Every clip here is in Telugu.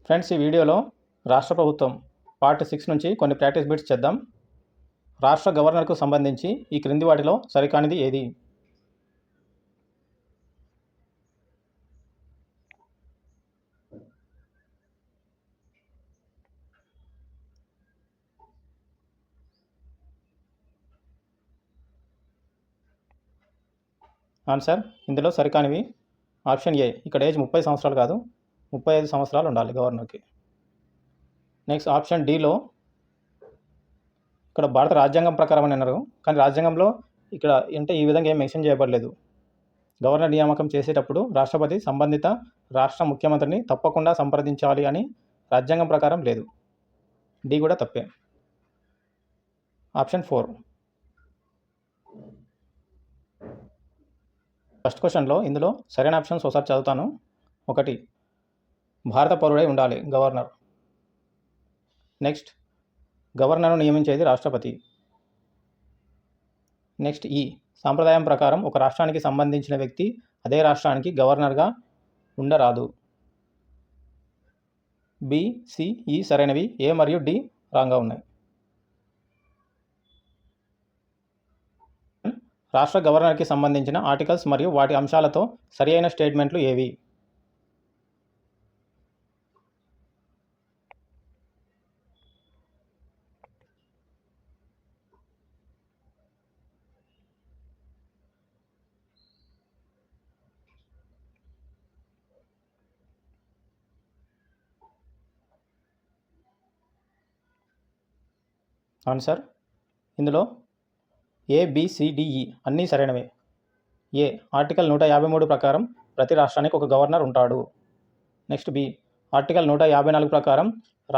ఫ్రెండ్స్, ఈ వీడియోలో రాష్ట్ర ప్రభుత్వం పార్ట్ 6 నుంచి కొన్ని ప్రాక్టీస్ బిట్స్ చేద్దాం. రాష్ట్ర గవర్నర్కు సంబంధించి ఈ క్రింది వాటిలో సరికానిది ఏది? ఆన్సర్ ఇందులో సరికానివి ఆప్షన్ ఏ. ఇక్కడ ఏజ్ 30 సంవత్సరాలు కాదు, 35 సంవత్సరాలు ఉండాలి గవర్నర్కి. నెక్స్ట్ ఆప్షన్ డిలో ఇక్కడ భారత రాజ్యాంగం ప్రకారం అని అన్నారు, కానీ రాజ్యాంగంలో ఇక్కడ అంటే ఈ విధంగా ఏం మెన్షన్ చేయబడలేదు. గవర్నర్ నియామకం చేసేటప్పుడు రాష్ట్రపతి సంబంధిత రాష్ట్ర ముఖ్యమంత్రిని తప్పకుండా సంప్రదించాలి అని రాజ్యాంగం ప్రకారం లేదు. డి కూడా తప్పే. ఆప్షన్ 4. ఫస్ట్ క్వశ్చన్లో ఇందులో సరైన ఆప్షన్స్ ఒకసారి చదువుతాను. 1, భారత పౌరుడై ఉండాలి గవర్నర్. నెక్స్ట్, గవర్నర్ను నియమించేది రాష్ట్రపతి. నెక్స్ట్ ఈ సాంప్రదాయం ప్రకారం ఒక రాష్ట్రానికి సంబంధించిన వ్యక్తి అదే రాష్ట్రానికి గవర్నర్గా ఉండరాదు. బి, సి, ఈ సరైనవి, ఏ మరియు డి రాంగ్గా ఉన్నాయి. రాష్ట్ర గవర్నర్కి సంబంధించిన ఆర్టికల్స్ మరియు వాటి అంశాలతో సరి అయిన స్టేట్మెంట్లు ఏవి? ఆన్సర్ ఇందులో ABCDE అన్నీ సరైనవే. ఏ, ఆర్టికల్ 153 ప్రకారం ప్రతి రాష్ట్రానికి ఒక గవర్నర్ ఉంటాడు. నెక్స్ట్ బి, ఆర్టికల్ 154 ప్రకారం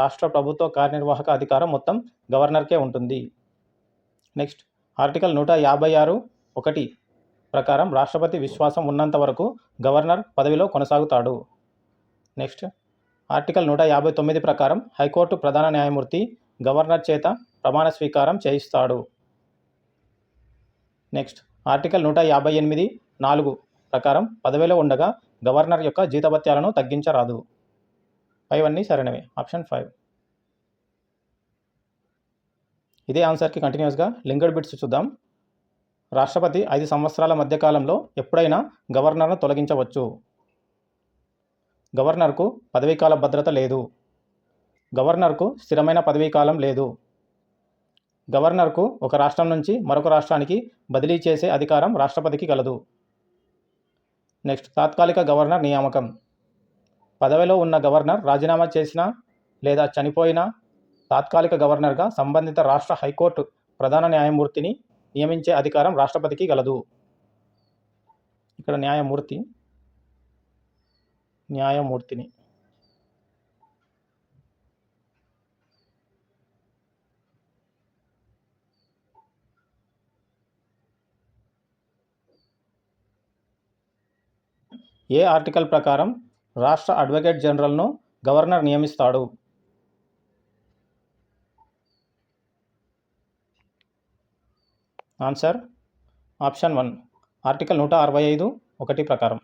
రాష్ట్ర ప్రభుత్వ కార్యనిర్వాహక అధికారం మొత్తం గవర్నర్కే ఉంటుంది. నెక్స్ట్, ఆర్టికల్ 156(1) ప్రకారం రాష్ట్రపతి విశ్వాసం ఉన్నంత వరకు గవర్నర్ పదవిలో కొనసాగుతాడు. నెక్స్ట్, ఆర్టికల్ 159 ప్రకారం హైకోర్టు ప్రధాన న్యాయమూర్తి గవర్నర్ చేత ప్రమాణ స్వీకారం చేయిస్తాడు. నెక్స్ట్, ఆర్టికల్ 158(4) ప్రకారం పదవిలో ఉండగా గవర్నర్ యొక్క జీతభత్యాలను తగ్గించరాదు. పైవన్నీ సరైనవే. ఆప్షన్ 5. ఇదే ఆన్సర్కి కంటిన్యూస్గా లింక్డ్ బిట్స్ చూద్దాం. రాష్ట్రపతి 5 సంవత్సరాల మధ్యకాలంలో ఎప్పుడైనా గవర్నర్ను తొలగించవచ్చు. గవర్నర్కు పదవీకాల భద్రత లేదు. గవర్నర్కు స్థిరమైన పదవీకాలం లేదు. గవర్నర్కు ఒక రాష్ట్రం నుంచి మరొక రాష్ట్రానికి బదిలీ చేసే అధికారం రాష్ట్రపతికి కలదు. నెక్స్ట్, తాత్కాలిక గవర్నర్ నియామకం. పదవిలో ఉన్న గవర్నర్ రాజీనామా చేసినా లేదా చనిపోయినా తాత్కాలిక గవర్నర్గా సంబంధిత రాష్ట్ర హైకోర్టు ప్రధాన న్యాయమూర్తిని నియమించే అధికారం రాష్ట్రపతికి కలదు. ఇక్కడ న్యాయమూర్తిని ఏ ఆర్టికల్ ప్రకారం రాష్ట్ర అడ్వకేట్ జనరల్ను గవర్నర్ నియమిస్తాడు? ఆన్సర్ ఆప్షన్ 1, ఆర్టికల్ 165(1) ప్రకారం.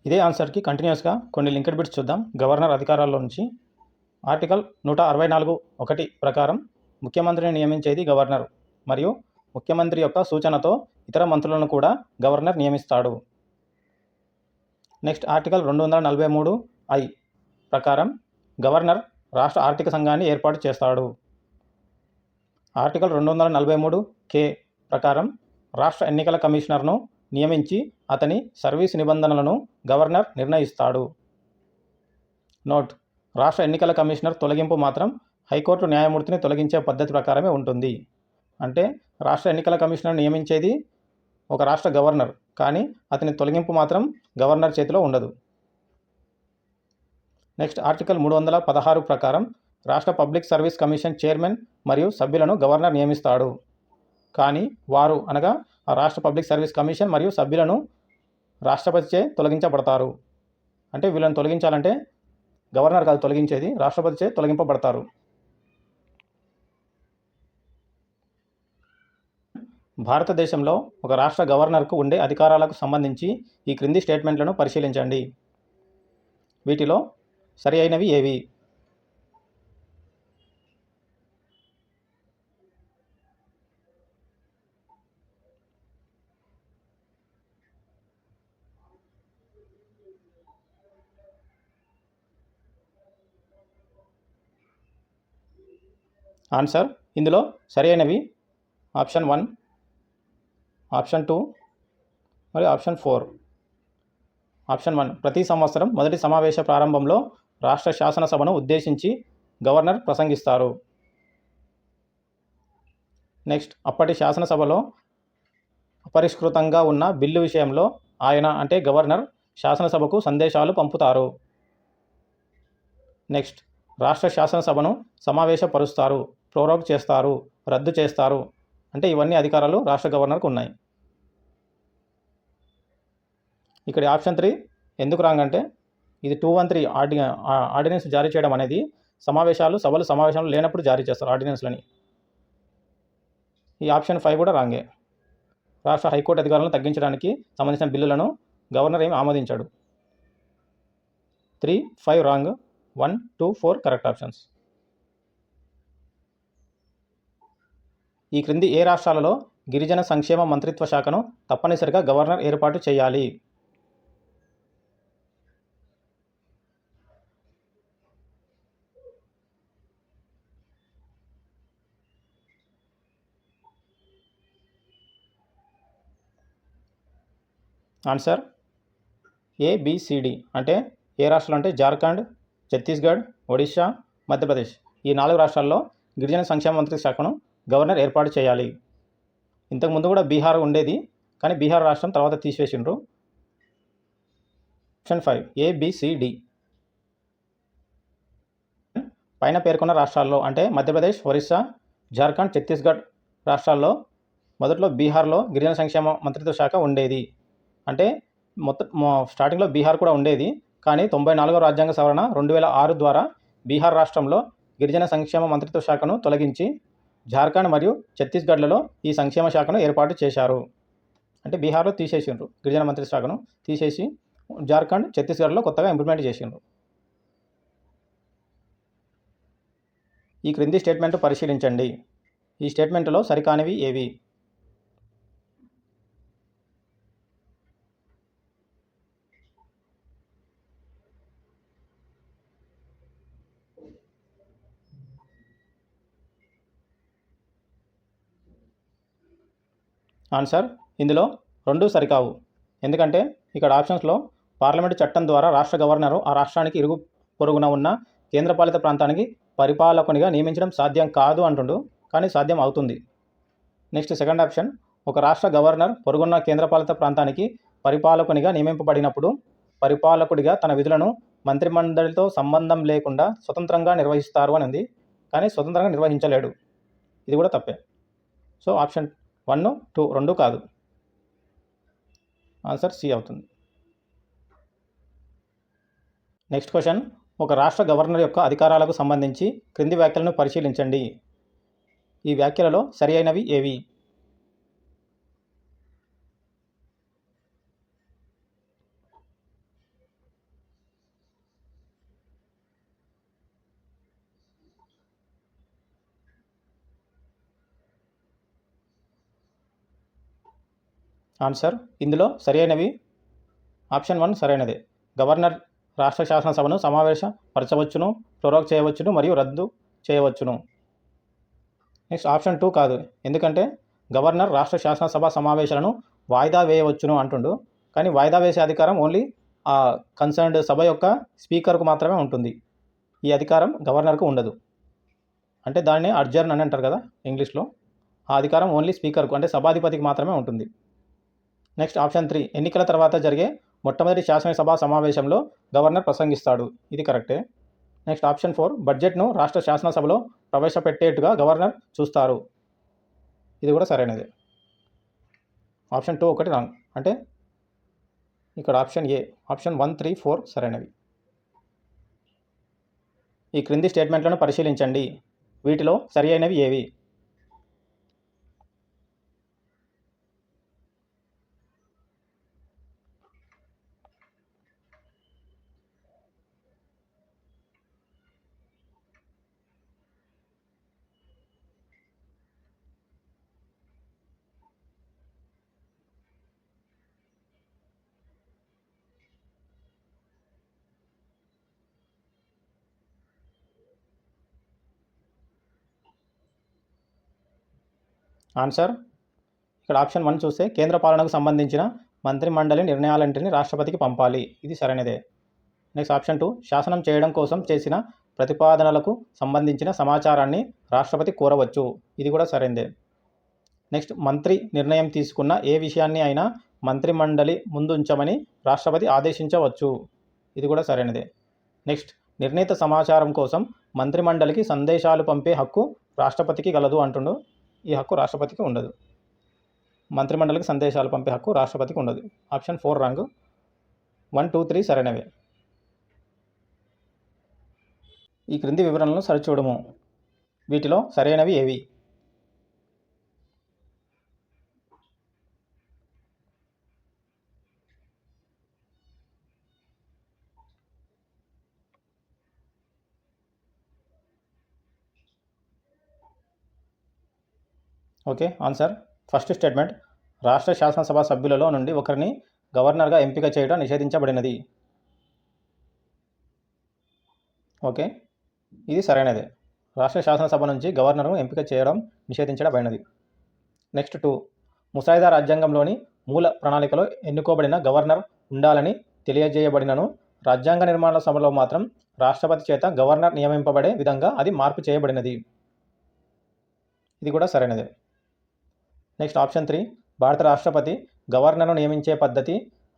ఇదే ఆన్సర్కి కంటిన్యూస్గా కొన్ని లింక్డ్ బిట్స్ చూద్దాం. గవర్నర్ అధికారాల్లో నుంచి ఆర్టికల్ 164(1) ప్రకారం ముఖ్యమంత్రిని నియమించేది గవర్నర్ మరియు ముఖ్యమంత్రి యొక్క సూచనతో ఇతర మంత్రులను కూడా గవర్నర్ నియమిస్తాడు. నెక్స్ట్, ఆర్టికల్ 243(i) ప్రకారం గవర్నర్ రాష్ట్ర ఆర్థిక సంఘాన్ని ఏర్పాటు చేస్తాడు. ఆర్టికల్ 243(k) ప్రకారం రాష్ట్ర ఎన్నికల కమిషనర్ను నియమించి అతని సర్వీస్ నిబంధనలను గవర్నర్ నిర్ణయిస్తాడు. నోట్, రాష్ట్ర ఎన్నికల కమిషనర్ తొలగింపు మాత్రం హైకోర్టు న్యాయమూర్తిని తొలగించే పద్ధతి ప్రకారమే ఉంటుంది. అంటే రాష్ట్ర ఎన్నికల కమిషనర్ నియమించేది ఒక రాష్ట్ర గవర్నర్, కానీ అతని తొలగింపు మాత్రం గవర్నర్ చేతిలో ఉండదు. నెక్స్ట్, ఆర్టికల్ 316 ప్రకారం రాష్ట్ర పబ్లిక్ సర్వీస్ కమిషన్ చైర్మన్ మరియు సభ్యులను గవర్నర్ నియమిస్తాడు. కానీ వారు అనగా ఆ రాష్ట్ర పబ్లిక్ సర్వీస్ కమిషన్ మరియు సభ్యులను రాష్ట్రపతిచే తొలగించబడతారు. అంటే వీళ్ళని తొలగించాలంటే గవర్నర్ కాదు తొలగించేది, రాష్ట్రపతిచే తొలగింపబడతారు. భారతదేశంలో ఒక రాష్ట్ర గవర్నర్కు ఉండే అధికారాలకు సంబంధించి ఈ క్రింది స్టేట్మెంట్లను పరిశీలించండి. వీటిలో సరి అయినవి ఏవి? ఆన్సర్ ఇందులో సరి అయినవి ఆప్షన్ 1, ఆప్షన్ 2 మరియు ఆప్షన్ 4. ఆప్షన్ 1, ప్రతి సంవత్సరం మొదటి సమావేశ ప్రారంభంలో రాష్ట్ర శాసనసభను ఉద్దేశించి గవర్నర్ ప్రసంగిస్తారు. నెక్స్ట్, అప్పటి శాసనసభలో అపరిష్కృతంగా ఉన్న బిల్లు విషయంలో ఆయన అంటే గవర్నర్ శాసనసభకు సందేశాలు పంపుతారు. నెక్స్ట్, రాష్ట్ర శాసనసభను సమావేశపరుస్తారు, ప్రోరోగ్ చేస్తారు, రద్దు చేస్తారు. అంటే ఇవన్నీ అధికారాలు రాష్ట్ర గవర్నర్కు ఉన్నాయి. ఇక్కడ ఆప్షన్ 3 ఎందుకు రాంగ్ అంటే ఇది 213 ఆర్డినెన్స్ జారీ చేయడం అనేది సభలు సమావేశాలు లేనప్పుడు జారీ చేస్తారు ఆర్డినెన్స్లని. ఈ ఆప్షన్ 5 కూడా రాంగే. రాష్ట్ర హైకోర్టు అధికారులను తగ్గించడానికి సంబంధించిన బిల్లులను గవర్నర్ ఏమి ఆమోదించాడు. 3, 5 రాంగ్, 1, 2, 4 కరెక్ట్ ఆప్షన్స్. ఈ క్రింది ఏ రాష్ట్రాలలో గిరిజన సంక్షేమ మంత్రిత్వ శాఖను తప్పనిసరిగా గవర్నర్ ఏర్పాటు చేయాలి? Answer ABCD. అంటే ఏ రాష్ట్రాలు అంటే జార్ఖండ్, ఛత్తీస్గఢ్, ఒడిశా, మధ్యప్రదేశ్. ఈ 4 రాష్ట్రాల్లో గిరిజన సంక్షేమ మంత్రిత్వ శాఖను గవర్నర్ ఏర్పాటు చేయాలి. ఇంతకుముందు కూడా బీహార్ ఉండేది, కానీ బీహార్ రాష్ట్రం తర్వాత తీసివేసిండ్రు. Option 5 ABCD. పైన పేర్కొన్న రాష్ట్రాల్లో అంటే మధ్యప్రదేశ్, ఒరిస్సా, జార్ఖండ్, ఛత్తీస్గఢ్ రాష్ట్రాల్లో మొదట్లో బీహార్లో గిరిజన సంక్షేమ మంత్రిత్వ శాఖ ఉండేది. అంటే స్టార్టింగ్లో బీహార్ కూడా ఉండేది, కానీ 94వ రాజ్యాంగ సవరణ 2006 ద్వారా బీహార్ రాష్ట్రంలో గిరిజన సంక్షేమ మంత్రిత్వ శాఖను తొలగించి జార్ఖండ్ మరియు ఛత్తీస్గఢ్లలో ఈ సంక్షేమ శాఖను ఏర్పాటు చేశారు. అంటే బీహార్లో తీసేసిండ్రు, గిరిజన మంత్రిత్వ శాఖను తీసేసి జార్ఖండ్, ఛత్తీస్గఢ్లో కొత్తగా ఇంప్లిమెంట్ చేసిండ్రు. ఈ క్రింది స్టేట్మెంట్ పరిశీలించండి. ఈ స్టేట్మెంట్లో సరికానివి ఏవి? ఆన్సర్ ఇందులో 2 సరికావు. ఎందుకంటే ఇక్కడ ఆప్షన్స్లో పార్లమెంటు చట్టం ద్వారా రాష్ట్ర గవర్నరు ఆ రాష్ట్రానికి ఇరుగు పొరుగున ఉన్న కేంద్రపాలిత ప్రాంతానికి పరిపాలకునిగా నియమించడం సాధ్యం కాదు అంటుండు, కానీ సాధ్యం అవుతుంది. నెక్స్ట్ సెకండ్ ఆప్షన్, ఒక రాష్ట్ర గవర్నర్ పొరుగున్న కేంద్రపాలిత ప్రాంతానికి పరిపాలకునిగా నియమింపబడినప్పుడు పరిపాలకుడిగా తన విధులను మంత్రిమండలితో సంబంధం లేకుండా స్వతంత్రంగా నిర్వహిస్తారు అని ఉంది, కానీ స్వతంత్రంగా నిర్వహించలేడు. ఇది కూడా తప్పే. సో ఆప్షన్ 1, 2 2 కాదు. ఆన్సర్ సి అవుతుంది. నెక్స్ట్ క్వశ్చన్, ఒక రాష్ట్ర గవర్నర్ యొక్క అధికారాలకు సంబంధించి క్రింది వ్యాఖ్యలను పరిశీలించండి. ఈ వ్యాఖ్యలలో సరి అయినవి ఏవి? ఆన్సర్ ఇందులో సరి అయినవి ఆప్షన్ 1 సరైనదే. గవర్నర్ రాష్ట్ర శాసనసభను సమావేశపరచవచ్చును, ప్రోరోగ్ చేయవచ్చును మరియు రద్దు చేయవచ్చును. నెక్స్ట్ ఆప్షన్ 2 కాదు, ఎందుకంటే గవర్నర్ రాష్ట్ర శాసనసభ సమావేశాలను వాయిదా వేయవచ్చును అంటుండు, కానీ వాయిదా వేసే అధికారం ఓన్లీ ఆ కన్సర్న్డ్ సభ యొక్క స్పీకర్కు మాత్రమే ఉంటుంది. ఈ అధికారం గవర్నర్కు ఉండదు. అంటే దాన్ని అడ్జర్న్ అని అంటారు కదా ఇంగ్లీష్లో. ఆ అధికారం ఓన్లీ స్పీకర్కు అంటే సభాధిపతికి మాత్రమే ఉంటుంది. నెక్స్ట్ ఆప్షన్ 3, ఎన్నికల తర్వాత జరిగే మొట్టమొదటి శాసనసభ సమావేశంలో గవర్నర్ ప్రసంగిస్తాడు. ఇది కరెక్టే. నెక్స్ట్ ఆప్షన్ 4, బడ్జెట్ను రాష్ట్ర శాసనసభలో ప్రవేశపెట్టేట్టుగా గవర్నర్ చూస్తారు. ఇది కూడా సరైనదే. ఆప్షన్ 2 ఒకటి రాంగ్. అంటే ఇక్కడ ఆప్షన్ ఏ, ఆప్షన్ 1, 3, 4 సరైనవి. ఈ క్రింది స్టేట్మెంట్లను పరిశీలించండి. వీటిలో సరి అయినవి ఏవి? ఆన్సర్ ఇక్కడ ఆప్షన్ 1 చూస్తే కేంద్ర పాలనకు సంబంధించిన మంత్రిమండలి నిర్ణయాలన్నింటినీ రాష్ట్రపతికి పంపాలి. ఇది సరైనదే. నెక్స్ట్ ఆప్షన్ 2 శాసనం చేయడం కోసం చేసిన ప్రతిపాదనలకు సంబంధించిన సమాచారాన్ని రాష్ట్రపతి కోరవచ్చు. ఇది కూడా సరైనదే. నెక్స్ట్ మంత్రి నిర్ణయం తీసుకున్న ఏ విషయాన్ని అయినా మంత్రిమండలి ముందుంచమని రాష్ట్రపతి ఆదేశించవచ్చు. ఇది కూడా సరైనదే. నెక్స్ట్ నిర్ణీత సమాచారం కోసం మంత్రిమండలికి సందేశాలు పంపే హక్కు రాష్ట్రపతికి గలదు అంటుండు. ఈ హక్కు రాష్ట్రపతికి ఉండదు. మంత్రిమండలికి సందేశాలు పంపే హక్కు రాష్ట్రపతికి ఉండదు. Option 4 wrong. 1, 2, 3 సరైనవే. ఈ క్రింది వివరణలను సరిచూడము. వీటిలో సరైనవి ఏవి? ఓకే, ఆన్సర్ ఫస్ట్ స్టేట్మెంట్ రాష్ట్ర శాసనసభ సభ్యులలో నుండి ఒకరిని గవర్నర్గా ఎంపిక చేయడం నిషేధించబడినది. ఓకే, ఇది సరైనదే. రాష్ట్ర శాసనసభ నుంచి గవర్నర్ను ఎంపిక చేయడం నిషేధించబడినది. నెక్స్ట్ 2 ముసాయిదా రాజ్యాంగంలోని మూల ప్రణాళికలో ఎన్నుకోబడిన గవర్నర్ ఉండాలని తెలియజేయబడినను రాజ్యాంగ నిర్మాణ సభలో మాత్రం రాష్ట్రపతి చేత గవర్నర్ నియమింపబడే విధంగా అది మార్పు చేయబడినది. ఇది కూడా సరైనదే. నెక్స్ట్ ఆప్షన్ 3 భారత రాష్ట్రపతి గవర్నర్ను నియమించే పద్ధతి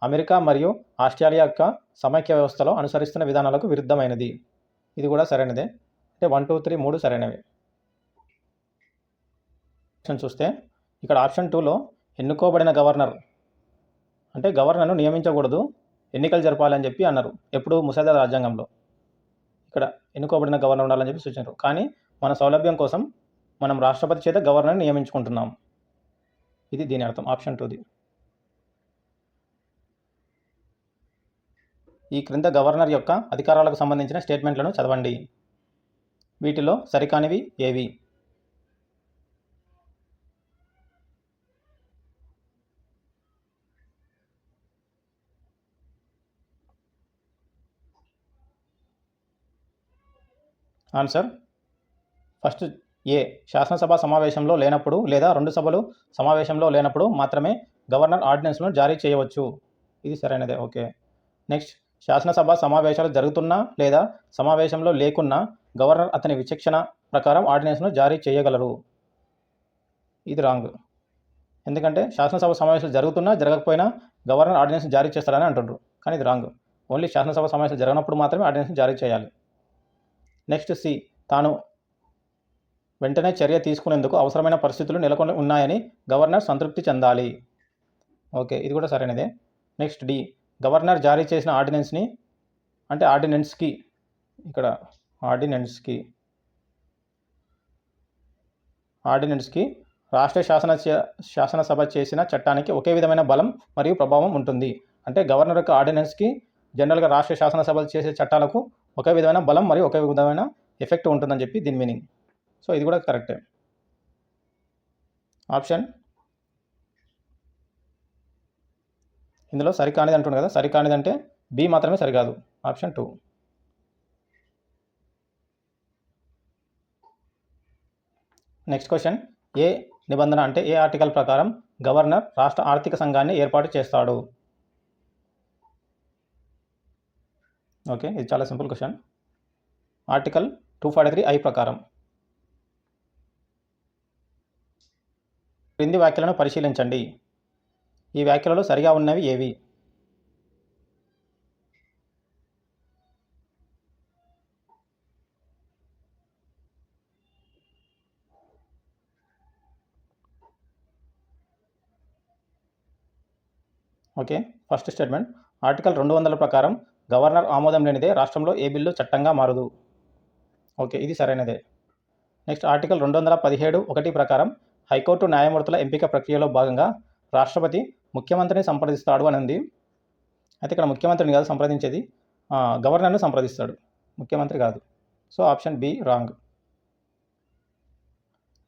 అమెరికా మరియు ఆస్ట్రేలియా యొక్క సమైక్య వ్యవస్థలో అనుసరిస్తున్న విధానాలకు విరుద్ధమైనది. ఇది కూడా సరైనదే. అంటే 1, 2, 3 3 సరైనవి. ఆప్షన్ చూస్తే ఇక్కడ ఆప్షన్ 2లో ఎన్నుకోబడిన గవర్నర్ అంటే గవర్నర్ను నియమించకూడదు, ఎన్నికలు జరపాలని చెప్పి అన్నారు. ఎప్పుడు ముసాయిదా రాజ్యాంగంలో ఇక్కడ ఎన్నుకోబడిన గవర్నర్ ఉండాలని చెప్పి సూచించారు. కానీ మన సౌలభ్యం కోసం మనం రాష్ట్రపతి చేత గవర్నర్ని నియమించుకుంటున్నాం. ఇది దీని అర్థం ఆప్షన్ 2ది. ఈ క్రింద గవర్నర్ యొక్క అధికారాలకు సంబంధించిన స్టేట్మెంట్లను చదవండి. వీటిలో సరికానివి ఏవి? ఆన్సర్ ఫస్ట్ ఏ శాసనసభ సమావేశంలో లేనప్పుడు లేదా 2 సభలు సమావేశంలో లేనప్పుడు మాత్రమే గవర్నర్ ఆర్డినెన్స్ను జారీ చేయవచ్చు. ఇది సరైనదే. ఓకే, నెక్స్ట్ శాసనసభ సమావేశాలు జరుగుతున్నా లేదా సమావేశంలో లేకున్నా గవర్నర్ అతని విచక్షణ ప్రకారం ఆర్డినెన్స్ను జారీ చేయగలరు. ఇది రాంగ్. ఎందుకంటే శాసనసభ సమావేశాలు జరుగుతున్నా జరగకపోయినా గవర్నర్ ఆర్డినెన్స్ జారీ చేస్తారని అంటుండ్రు. కానీ ఇది రాంగ్. ఓన్లీ శాసనసభ సమావేశాలు జరగనప్పుడు మాత్రమే ఆర్డినెన్స్ జారీ చేయాలి. నెక్స్ట్ సి తాను వెంటనే చర్య తీసుకునేందుకు అవసరమైన పరిస్థితులు నెలకొని ఉన్నాయని గవర్నర్ సంతృప్తి చెందాలి. ఓకే, ఇది కూడా సరైనదే. నెక్స్ట్ డి గవర్నర్ జారీ చేసిన ఆర్డినెన్స్కి ఇక్కడ ఆర్డినెన్స్కి రాష్ట్ర శాసనసభ చేసిన చట్టానికి ఒకే విధమైన బలం మరియు ప్రభావం ఉంటుంది. అంటే గవర్నర్ యొక్క ఆర్డినెన్స్కి జనరల్గా రాష్ట్ర శాసనసభలు చేసే చట్టాలకు ఒకే విధమైన బలం మరియు ఒకే విధమైన ఎఫెక్ట్ ఉంటుందని చెప్పి దీని మీనింగ్. సో ఇది కూడా కరెక్టే. ఆప్షన్ ఇందులో సరికానిది అంటుంది కదా, సరికానిది అంటే బి మాత్రమే సరికాదు. ఆప్షన్ 2. నెక్స్ట్ క్వశ్చన్ ఏ నిబంధన అంటే ఏ ఆర్టికల్ ప్రకారం గవర్నర్ రాష్ట్ర ఆర్థిక సంఘాన్ని ఏర్పాటు చేస్తాడు? ఓకే, ఇది చాలా సింపుల్ క్వశ్చన్. ఆర్టికల్ 243I ప్రకారం. క్రింది వ్యాఖ్యలను పరిశీలించండి. ఈ వ్యాఖ్యలలో సరిగా ఉన్నవి ఏవి? ఓకే, ఫస్ట్ స్టేట్మెంట్ ఆర్టికల్ 200 ప్రకారం గవర్నర్ ఆమోదం లేనిదే రాష్ట్రంలో ఏ బిల్లు చట్టంగా మారదు. ఓకే, ఇది సరైనదే. నెక్స్ట్ ఆర్టికల్ 217(1) ప్రకారం హైకోర్టు న్యాయమూర్తుల ఎంపిక ప్రక్రియలో భాగంగా రాష్ట్రపతి ముఖ్యమంత్రిని సంప్రదిస్తాడు అని ఉంది. అయితే ఇక్కడ ముఖ్యమంత్రిని కాదు సంప్రదించేది, గవర్నర్ను సంప్రదిస్తాడు, ముఖ్యమంత్రి కాదు. So option B wrong.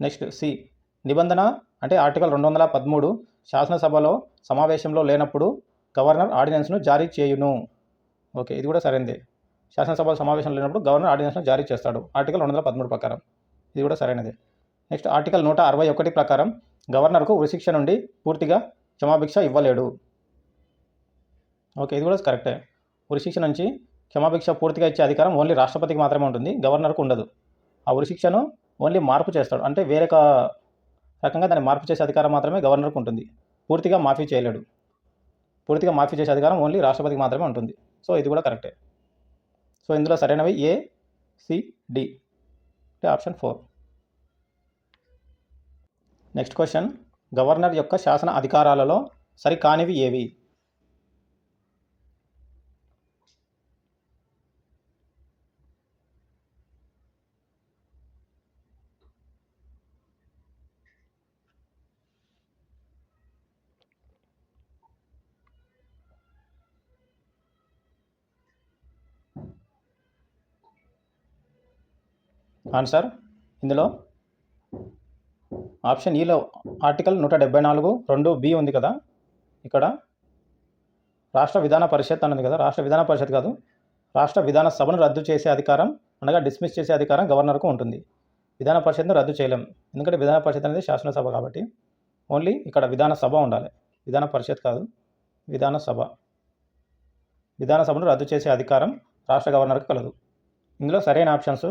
Next C నిబంధన అంటే ఆర్టికల్ 213 శాసనసభలో సమావేశంలో లేనప్పుడు గవర్నర్ ఆర్డినెన్స్ను జారీ చేయును. ఓకే, ఇది కూడా సరైనదే. శాసనసభ సమావేశంలో లేనప్పుడు గవర్నర్ ఆర్డినెన్స్ను జారీ చేస్తాడు ఆర్టికల్ 213 ప్రకారం. ఇది కూడా సరైనదే. నెక్స్ట్ ఆర్టికల్ 161 ప్రకారం గవర్నర్కు ఉరిశిక్ష నుండి పూర్తిగా క్షమాభిక్ష ఇవ్వలేడు. ఓకే, ఇది కూడా కరెక్టే. ఉరిశిక్ష నుంచి క్షమాభిక్ష పూర్తిగా ఇచ్చే అధికారం ఓన్లీ రాష్ట్రపతికి మాత్రమే ఉంటుంది, గవర్నర్కు ఉండదు. ఆ ఉరిశిక్షను ఓన్లీ మార్పు చేస్తాడు, అంటే వేరే రకంగా దాన్ని మార్పు చేసే అధికారం మాత్రమే గవర్నర్కు ఉంటుంది. పూర్తిగా మాఫీ చేయలేడు. పూర్తిగా మాఫీ చేసే అధికారం ఓన్లీ రాష్ట్రపతికి మాత్రమే ఉంటుంది. సో ఇది కూడా కరెక్టే. సో ఇందులో సరైనవి ఏ, సి, డి, అంటే ఆప్షన్ 4. నెక్స్ట్ క్వశ్చన్, గవర్నర్ యొక్క శాసన అధికారాలలో సరికానివి ఏవి? ఆన్సర్ ఇందులో ఆప్షన్ ఈలో ఆర్టికల్ 174(2)(b) ఉంది కదా, ఇక్కడ రాష్ట్ర విధాన పరిషత్ అన్నది కదా, రాష్ట్ర విధాన పరిషత్ కాదు, రాష్ట్ర విధాన సభను రద్దు చేసే అధికారం, అనగా డిస్మిస్ చేసే అధికారం గవర్నర్కు ఉంటుంది. విధాన పరిషత్ను రద్దు చేయలేం, ఎందుకంటే విధాన పరిషత్ అనేది శాసనసభ కాబట్టి. ఓన్లీ ఇక్కడ విధాన సభ ఉండాలి, విధాన పరిషత్ కాదు, విధాన సభ. విధాన సభను రద్దు చేసే అధికారం రాష్ట్ర గవర్నర్కు కలదు. ఇందులో సరైన ఆప్షన్స్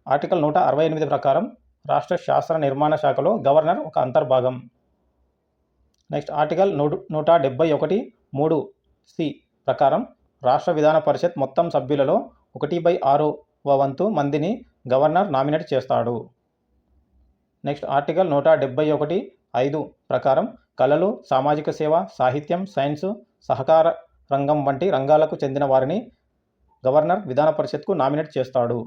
ఆర్టికల్ 168 ప్రకారం రాష్ట్ర శాసన నిర్మాణ శాఖలో గవర్నర్ ఒక అంతర్భాగం. నెక్స్ట్ ఆర్టికల్ 171(3)(c) ప్రకారం రాష్ట్ర విధాన పరిషత్ మొత్తం సభ్యులలో 1/6వ వంతు మందిని గవర్నర్ నామినేట్ చేస్తాడు. నెక్స్ట్ ఆర్టికల్ 171(5) ప్రకారం కళలు, సామాజిక సేవ, సాహిత్యం, సైన్సు, సహకార రంగం వంటి రంగాలకు చెందిన వారిని గవర్నర్ విధాన పరిషత్కు నామినేట్ చేస్తాడు.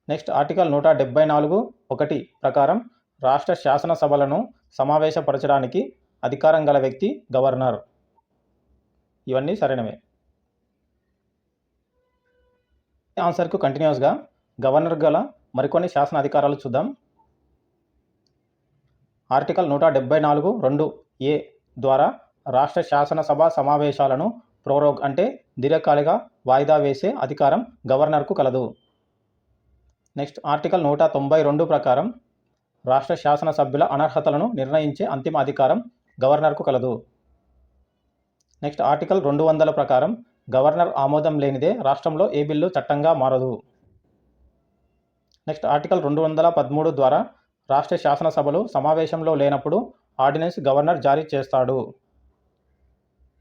నెక్స్ట్ ఆర్టికల్ 174(1) ప్రకారం రాష్ట్ర శాసనసభలను సమావేశపరచడానికి అధికారం గల వ్యక్తి గవర్నర్. ఇవన్నీ సరైనవే. ఆన్సర్కు కంటిన్యూస్గా గవర్నర్ గల మరికొన్ని శాసన అధికారాలు చూద్దాం. ఆర్టికల్ 174(2)(a) ద్వారా రాష్ట్ర శాసనసభ సమావేశాలను ప్రోరోగ్ అంటే దీర్ఘకాలిక వాయిదా వేసే అధికారం గవర్నర్కు కలదు. నెక్స్ట్ ఆర్టికల్ 192 ప్రకారం రాష్ట్ర శాసనసభ్యుల అనర్హతలను నిర్ణయించే అంతిమ అధికారం గవర్నర్కు కలదు. నెక్స్ట్ ఆర్టికల్ 200 ప్రకారం గవర్నర్ ఆమోదం లేనిదే రాష్ట్రంలో ఏ బిల్లు చట్టంగా మారదు. నెక్స్ట్ ఆర్టికల్ 213 ద్వారా రాష్ట్ర శాసనసభలు సమావేశంలో లేనప్పుడు ఆర్డినెన్స్ గవర్నర్ జారీ చేస్తాడు.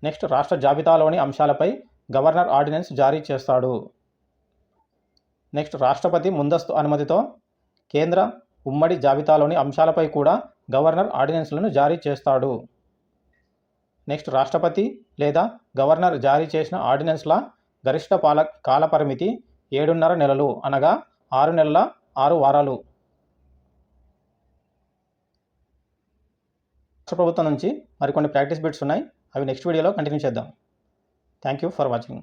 నెక్స్ట్ రాష్ట్ర జాబితాలోని అంశాలపై గవర్నర్ ఆర్డినెన్స్ జారీ చేస్తాడు. నెక్స్ట్ రాష్ట్రపతి ముందస్తు అనుమతితో కేంద్ర ఉమ్మడి జాబితాలోని అంశాలపై కూడా గవర్నర్ ఆర్డినెన్స్లను జారీ చేస్తాడు. నెక్స్ట్ రాష్ట్రపతి లేదా గవర్నర్ జారీ చేసిన ఆర్డినెన్స్ల గరిష్ట కాలపరిమితి 7.5 నెలలు, అనగా 6 నెలల 6 వారాలు. రాష్ట్ర ప్రభుత్వం నుంచి మరికొన్ని ప్రాక్టీస్ బిట్స్ ఉన్నాయి, అవి నెక్స్ట్ వీడియోలో కంటిన్యూ చేద్దాం. Thank you for watching.